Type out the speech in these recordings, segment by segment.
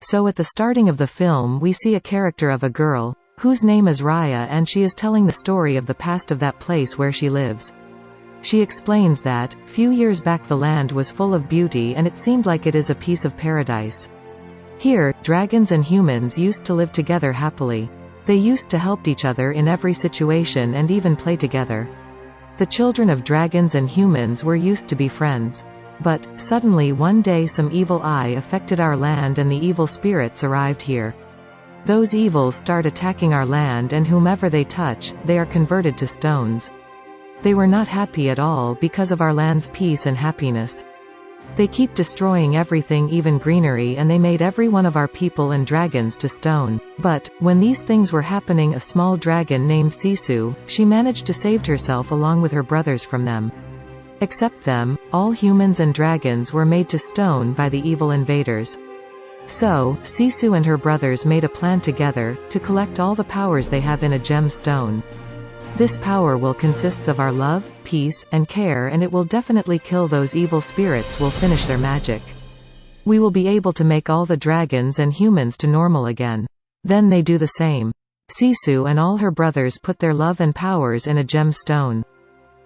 So at the starting of the film we see a character of a girl, whose name is Raya, and she is telling the story of the past of that place where she lives. She explains that, few years back the land was full of beauty and it seemed like it is a piece of paradise. Here, dragons and humans used to live together happily. They used to help each other in every situation and even play together. The children of dragons and humans were used to be friends. But, suddenly one day some evil eye affected our land and the evil spirits arrived here. Those evils start attacking our land, and whomever they touch, they are converted to stones. They were not happy at all because of our land's peace and happiness. They keep destroying everything, even greenery, and they made every one of our people and dragons to stone. But, when these things were happening, a small dragon named Sisu, she managed to save herself along with her brothers from them. Except them, all humans and dragons were made to stone by the evil invaders. So, Sisu and her brothers made a plan together, to collect all the powers they have in a gem stone. This power will consist of our love, peace, and care, and it will definitely kill those evil spirits, will finish their magic. We will be able to make all the dragons and humans to normal again. Then they do the same. Sisu and all her brothers put their love and powers in a gem stone.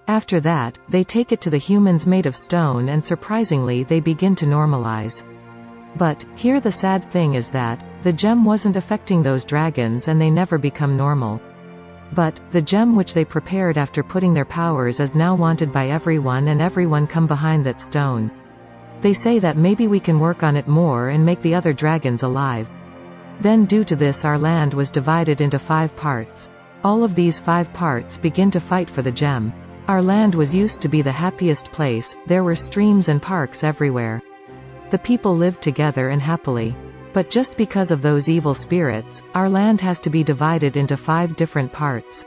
After that, they take it to the humans made of stone, and surprisingly they begin to normalize. But, here the sad thing is that, the gem wasn't affecting those dragons and they never become normal. But, the gem which they prepared after putting their powers is now wanted by everyone, and everyone come behind that stone. They say that maybe we can work on it more and make the other dragons alive. Then due to this our land was divided into 5 parts. All of these 5 parts begin to fight for the gem. Our land was used to be the happiest place, there were streams and parks everywhere. The people lived together and happily. But just because of those evil spirits, our land has to be divided into 5 different parts.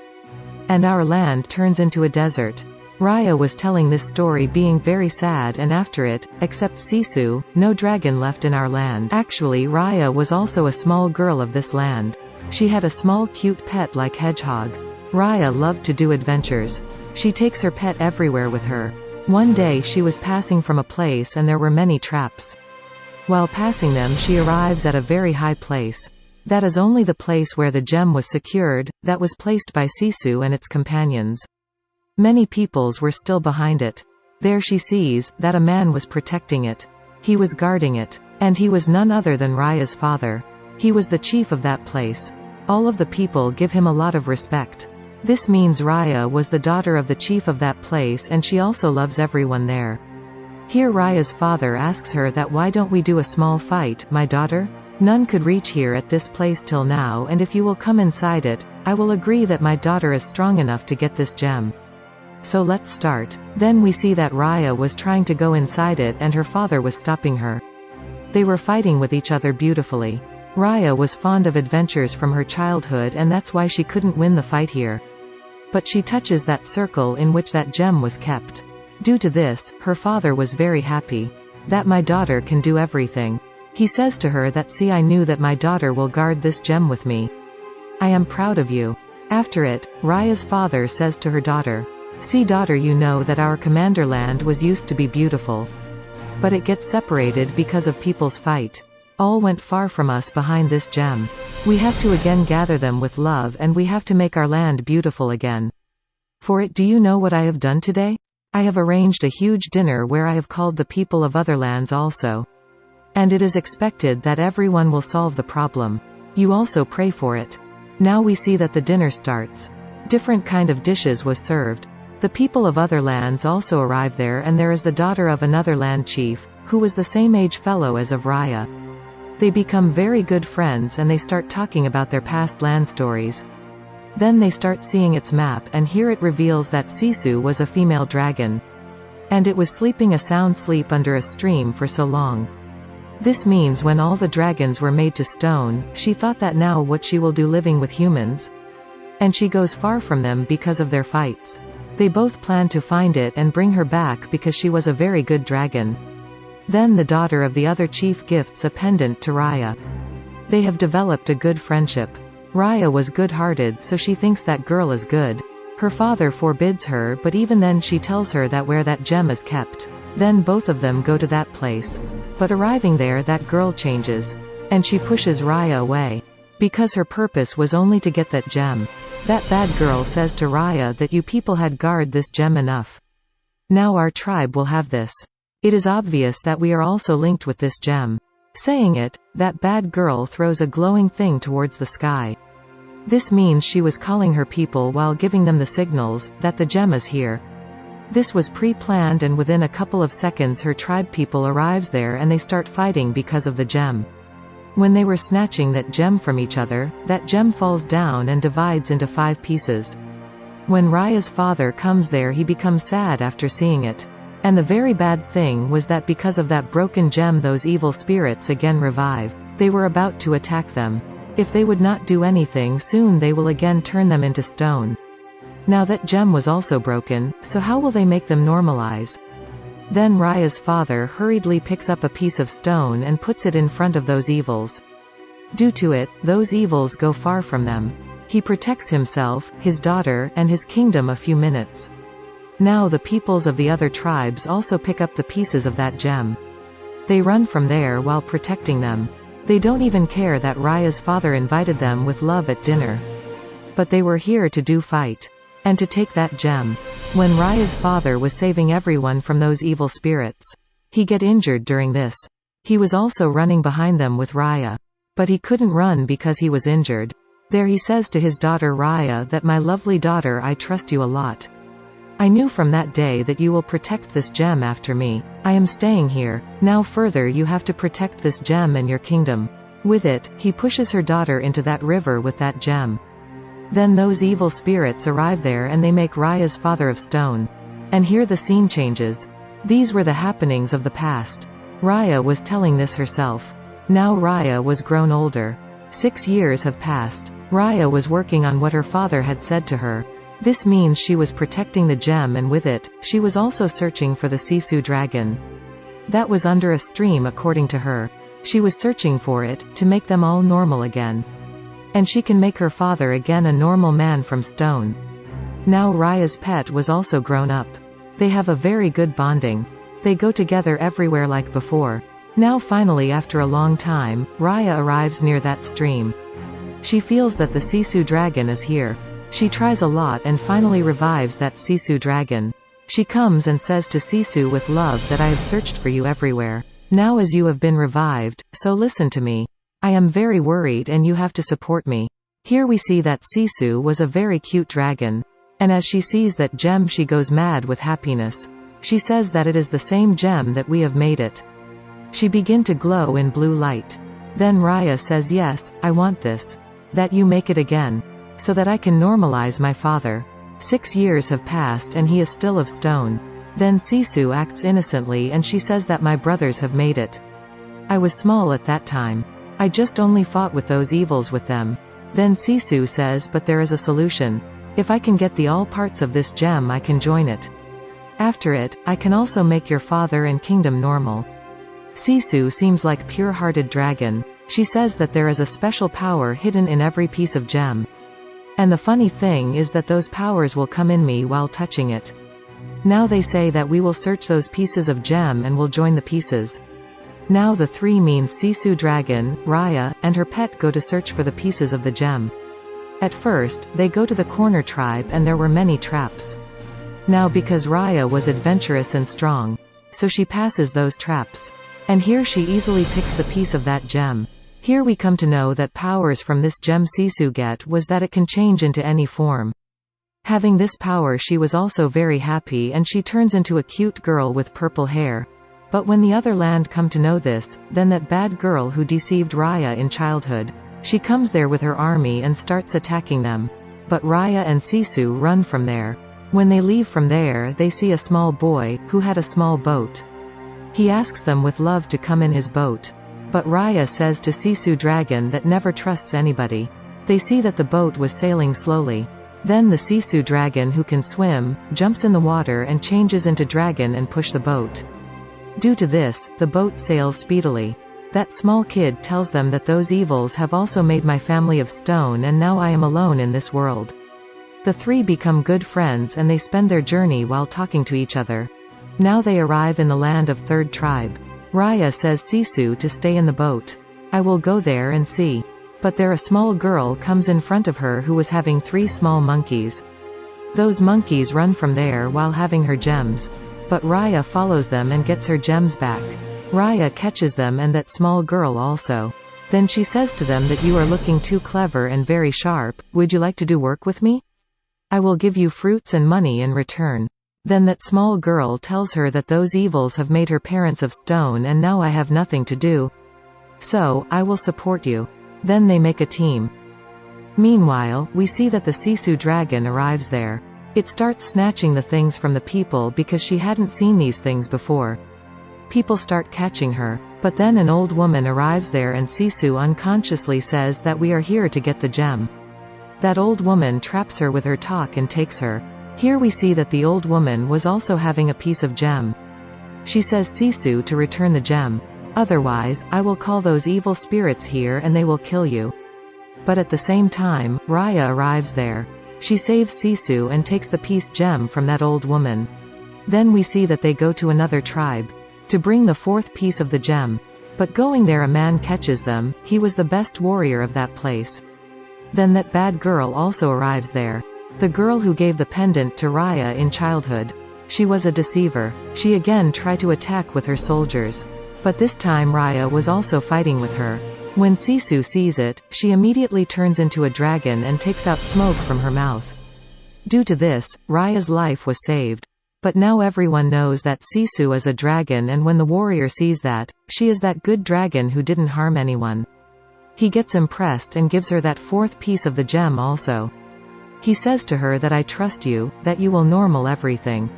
And our land turns into a desert. Raya was telling this story being very sad, and after it, except Sisu, no dragon left in our land. Actually, Raya was also a small girl of this land. She had a small cute pet like hedgehog. Raya loved to do adventures. She takes her pet everywhere with her. One day she was passing from a place and there were many traps. While passing them she arrives at a very high place. That is only the place where the gem was secured, that was placed by Sisu and its companions. Many peoples were still behind it. There she sees, that a man was protecting it. He was guarding it. And he was none other than Raya's father. He was the chief of that place. All of the people give him a lot of respect. This means Raya was the daughter of the chief of that place, and she also loves everyone there. Here Raya's father asks her that why don't we do a small fight, my daughter? None could reach here at this place till now, and if you will come inside it, I will agree that my daughter is strong enough to get this gem. So let's start. Then we see that Raya was trying to go inside it and her father was stopping her. They were fighting with each other beautifully. Raya was fond of adventures from her childhood, and that's why she couldn't win the fight here. But she touches that circle in which that gem was kept. Due to this, her father was very happy. That my daughter can do everything. He says to her that see, I knew that my daughter will guard this gem with me. I am proud of you. After it, Raya's father says to her daughter, see daughter, you know that our commander land was used to be beautiful. But it gets separated because of people's fight. All went far from us behind this gem. We have to again gather them with love, and we have to make our land beautiful again. For it, do you know what I have done today? I have arranged a huge dinner where I have called the people of other lands also. And it is expected that everyone will solve the problem. You also pray for it. Now we see that the dinner starts. Different kind of dishes was served. The people of other lands also arrive there, and there is the daughter of another land chief, who was the same age fellow as of Raya. They become very good friends and they start talking about their past land stories. Then they start seeing its map, and here it reveals that Sisu was a female dragon. And it was sleeping a sound sleep under a stream for so long. This means when all the dragons were made to stone, she thought that now what she will do living with humans? And she goes far from them because of their fights. They both plan to find it and bring her back because she was a very good dragon. Then the daughter of the other chief gifts a pendant to Raya. They have developed a good friendship. Raya was good-hearted, so she thinks that girl is good. Her father forbids her, but even then she tells her that where that gem is kept. Then both of them go to that place. But arriving there, that girl changes. and she pushes Raya away. Because her purpose was only to get that gem. That bad girl says to Raya that you people had guarded this gem enough. Now our tribe will have this. It is obvious that we are also linked with this gem. Saying it, that bad girl throws a glowing thing towards the sky. This means she was calling her people while giving them the signals that the gem is here. This was pre-planned, and within a couple of seconds her tribe people arrives there and they start fighting because of the gem. When they were snatching that gem from each other, that gem falls down and divides into 5 pieces. When Raya's father comes there, he becomes sad after seeing it. And the very bad thing was that because of that broken gem those evil spirits again revive. They were about to attack them. If they would not do anything soon they will again turn them into stone. Now that gem was also broken, so how will they make them normalize? Then Raya's father hurriedly picks up a piece of stone and puts it in front of those evils. Due to it, those evils go far from them. He protects himself, his daughter, and his kingdom a few minutes. Now the peoples of the other tribes also pick up the pieces of that gem. They run from there while protecting them. They don't even care that Raya's father invited them with love at dinner. But they were here to do fight. And to take that gem. When Raya's father was saving everyone from those evil spirits. He get injured during this. He was also running behind them with Raya. But he couldn't run because he was injured. There he says to his daughter Raya that my lovely daughter, I trust you a lot. I knew from that day that you will protect this gem after me. I am staying here. Now further you have to protect this gem and your kingdom. With it, he pushes her daughter into that river with that gem. Then those evil spirits arrive there and they make Raya's father of stone. And here the scene changes. These were the happenings of the past. Raya was telling this herself. Now Raya was grown older. 6 years have passed. Raya was working on what her father had said to her. This means she was protecting the gem, and with it, she was also searching for the Sisu dragon. That was under a stream according to her. She was searching for it, to make them all normal again. And she can make her father again a normal man from stone. Now Raya's pet was also grown up. They have a very good bonding. They go together everywhere like before. Now finally after a long time, Raya arrives near that stream. She feels that the Sisu dragon is here. She tries a lot and finally revives that Sisu dragon. She comes and says to Sisu with love that I have searched for you everywhere. Now as you have been revived, so listen to me. I am very worried and you have to support me. Here we see that Sisu was a very cute dragon. And as she sees that gem she goes mad with happiness. She says that it is the same gem that we have made it. She begin to glow in blue light. Then Raya says yes, I want this. That you make it again. So that I can normalize my father. 6 years have passed and he is still of stone. Then Sisu acts innocently and she says that my brothers have made it. I was small at that time. I just only fought with those evils with them. Then Sisu says but there is a solution. If I can get the all parts of this gem I can join it. After it, I can also make your father and kingdom normal. Sisu seems like pure-hearted dragon. She says that there is a special power hidden in every piece of gem. And the funny thing is that those powers will come in me while touching it. Now they say that we will search those pieces of gem and will join the pieces. Now the 3 means Sisu dragon, Raya, and her pet go to search for the pieces of the gem. At first, they go to the corner tribe and there were many traps. Now because Raya was adventurous and strong. So she passes those traps. And here she easily picks the piece of that gem. Here we come to know that powers from this gem Sisu get was that it can change into any form. Having this power she was also very happy and she turns into a cute girl with purple hair. But when the other land come to know this, then that bad girl who deceived Raya in childhood. She comes there with her army and starts attacking them. But Raya and Sisu run from there. When they leave from there they see a small boy, who had a small boat. He asks them with love to come in his boat. But Raya says to Sisu dragon that never trusts anybody. They see that the boat was sailing slowly. Then the Sisu dragon who can swim, jumps in the water and changes into dragon and push the boat. Due to this, the boat sails speedily. That small kid tells them that those evils have also made my family of stone and now I am alone in this world. The 3 become good friends and they spend their journey while talking to each other. Now they arrive in the land of 3rd tribe. Raya says Sisu to stay in the boat. I will go there and see. But there a small girl comes in front of her who was having 3 small monkeys. Those monkeys run from there while having her gems. But Raya follows them and gets her gems back. Raya catches them and that small girl also. Then she says to them that you are looking too clever and very sharp, would you like to do work with me? I will give you fruits and money in return. Then that small girl tells her that those evils have made her parents of stone and now I have nothing to do. So, I will support you. Then they make a team. Meanwhile, we see that the Sisu dragon arrives there. It starts snatching the things from the people because she hadn't seen these things before. People start catching her. But then an old woman arrives there and Sisu unconsciously says that we are here to get the gem. That old woman traps her with her talk and takes her. Here we see that the old woman was also having a piece of gem. She says Sisu to return the gem. Otherwise, I will call those evil spirits here and they will kill you. But at the same time, Raya arrives there. She saves Sisu and takes the piece gem from that old woman. Then we see that they go to another tribe to bring the 4th piece of the gem. But going there a man catches them, he was the best warrior of that place. Then that bad girl also arrives there. The girl who gave the pendant to Raya in childhood. She was a deceiver. She again tried to attack with her soldiers. But this time Raya was also fighting with her. When Sisu sees it, she immediately turns into a dragon and takes out smoke from her mouth. Due to this, Raya's life was saved. But now everyone knows that Sisu is a dragon and when the warrior sees that, she is that good dragon who didn't harm anyone. He gets impressed and gives her that 4th piece of the gem also. He says to her that I trust you, that you will normal everything.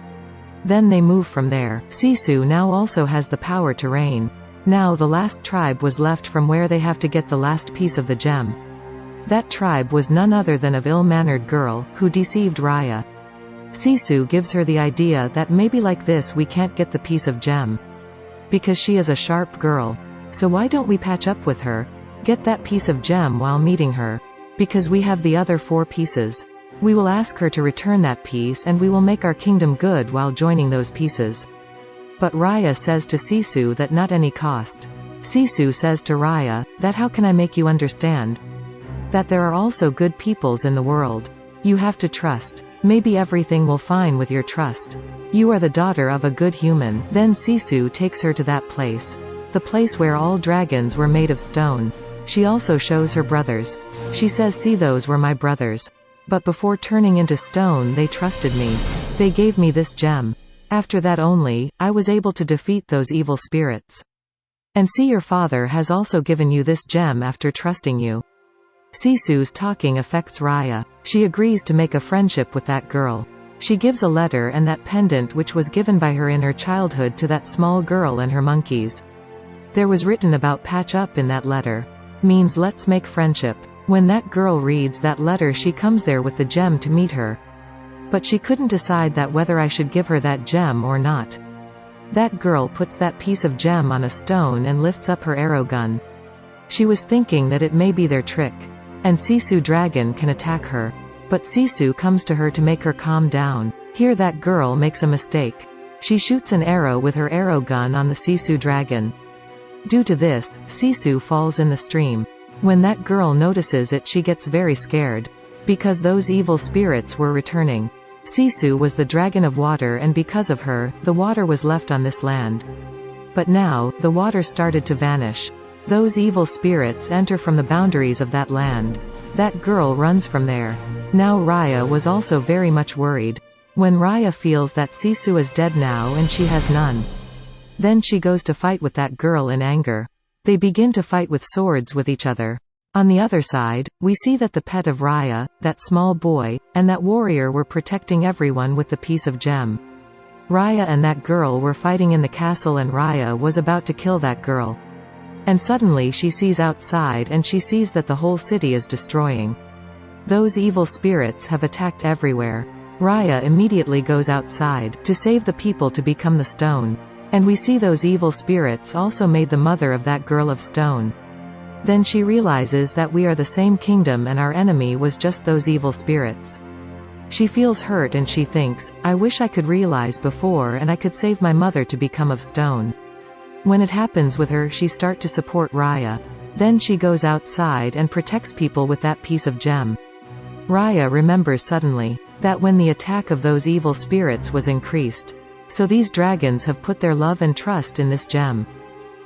Then they move from there. Sisu now also has the power to reign. Now the last tribe was left from where they have to get the last piece of the gem. That tribe was none other than of ill-mannered girl, who deceived Raya. Sisu gives her the idea that maybe like this we can't get the piece of gem. Because she is a sharp girl. So why don't we patch up with her? Get that piece of gem while meeting her. Because we have the other 4 pieces. We will ask her to return that piece and we will make our kingdom good while joining those pieces. But Raya says to Sisu that not any cost. Sisu says to Raya, that how can I make you understand? That there are also good peoples in the world. You have to trust. Maybe everything will fine with your trust. You are the daughter of a good human. Then Sisu takes her to that place. The place where all dragons were made of stone. She also shows her brothers. She says see those were my brothers. But before turning into stone they trusted me. They gave me this gem. After that only, I was able to defeat those evil spirits. And see your father has also given you this gem after trusting you. Sisu's talking affects Raya. She agrees to make a friendship with that girl. She gives a letter and that pendant which was given by her in her childhood to that small girl and her monkeys. There was written about patch up in that letter. Means let's make friendship. When that girl reads that letter she comes there with the gem to meet her. But she couldn't decide that whether I should give her that gem or not. That girl puts that piece of gem on a stone and lifts up her arrow gun. She was thinking that it may be their trick. And Sisu dragon can attack her. But Sisu comes to her to make her calm down. Here that girl makes a mistake. She shoots an arrow with her arrow gun on the Sisu dragon. Due to this, Sisu falls in the stream. When that girl notices it she gets very scared. Because those evil spirits were returning. Sisu was the dragon of water and because of her, the water was left on this land. But now, the water started to vanish. Those evil spirits enter from the boundaries of that land. That girl runs from there. Now Raya was also very much worried. When Raya feels that Sisu is dead now and she has none. Then she goes to fight with that girl in anger. They begin to fight with swords with each other. On the other side, we see that the pet of Raya, that small boy, and that warrior were protecting everyone with the piece of gem. Raya and that girl were fighting in the castle and Raya was about to kill that girl. And suddenly she sees outside and she sees that the whole city is destroying. Those evil spirits have attacked everywhere. Raya immediately goes outside to save the people to become the stone. And we see those evil spirits also made the mother of that girl of stone. Then she realizes that we are the same kingdom and our enemy was just those evil spirits. She feels hurt and she thinks, I wish I could realize before and I could save my mother to become of stone. When it happens with her she start to support Raya. Then she goes outside and protects people with that piece of gem. Raya remembers suddenly that when the attack of those evil spirits was increased. So these dragons have put their love and trust in this gem.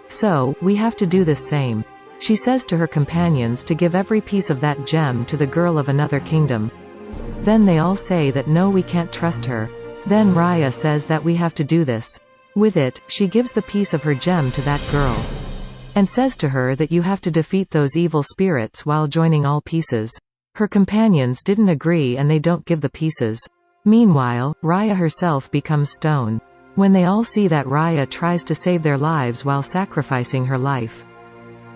So, we have to do this same. She says to her companions to give every piece of that gem to the girl of another kingdom. Then they all say that no, we can't trust her. Then Raya says that we have to do this. With it, she gives the piece of her gem to that girl. And says to her that you have to defeat those evil spirits while joining all pieces. Her companions didn't agree and they don't give the pieces. Meanwhile, Raya herself becomes stone. When they all see that Raya tries to save their lives while sacrificing her life.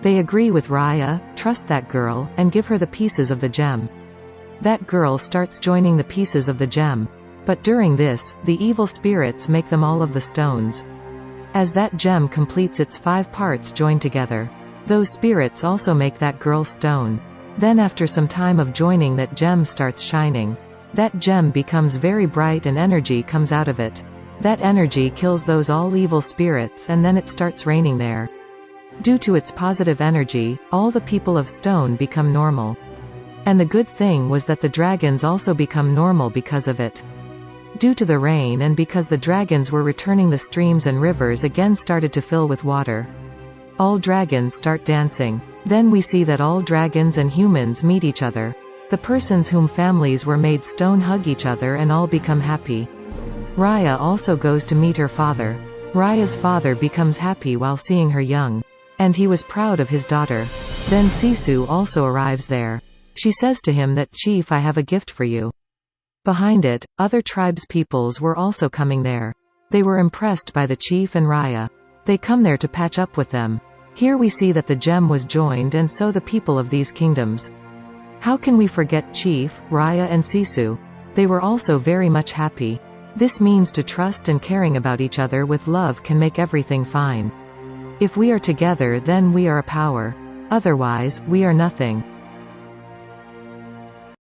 They agree with Raya, trust that girl, and give her the pieces of the gem. That girl starts joining the pieces of the gem. But during this, the evil spirits make them all of the stones. As that gem completes its 5 parts joined together, those spirits also make that girl stone. Then after some time of joining, that gem starts shining. That gem becomes very bright and energy comes out of it. That energy kills those all evil spirits and then it starts raining there. Due to its positive energy, all the people of stone become normal. And the good thing was that the dragons also become normal because of it. Due to the rain and because the dragons were returning, the streams and rivers again started to fill with water. All dragons start dancing. Then we see that all dragons and humans meet each other. The persons whom families were made stone hug each other and all become happy. Raya also goes to meet her father. Raya's father becomes happy while seeing her young. And he was proud of his daughter. Then Sisu also arrives there. She says to him that, "Chief, I have a gift for you." Behind it, other tribes' peoples were also coming there. They were impressed by the chief and Raya. They come there to patch up with them. Here we see that the gem was joined and so the people of these kingdoms. How can we forget Chief, Raya and Sisu? They were also very much happy. This means to trust and caring about each other with love can make everything fine. If we are together, then we are a power. Otherwise, we are nothing.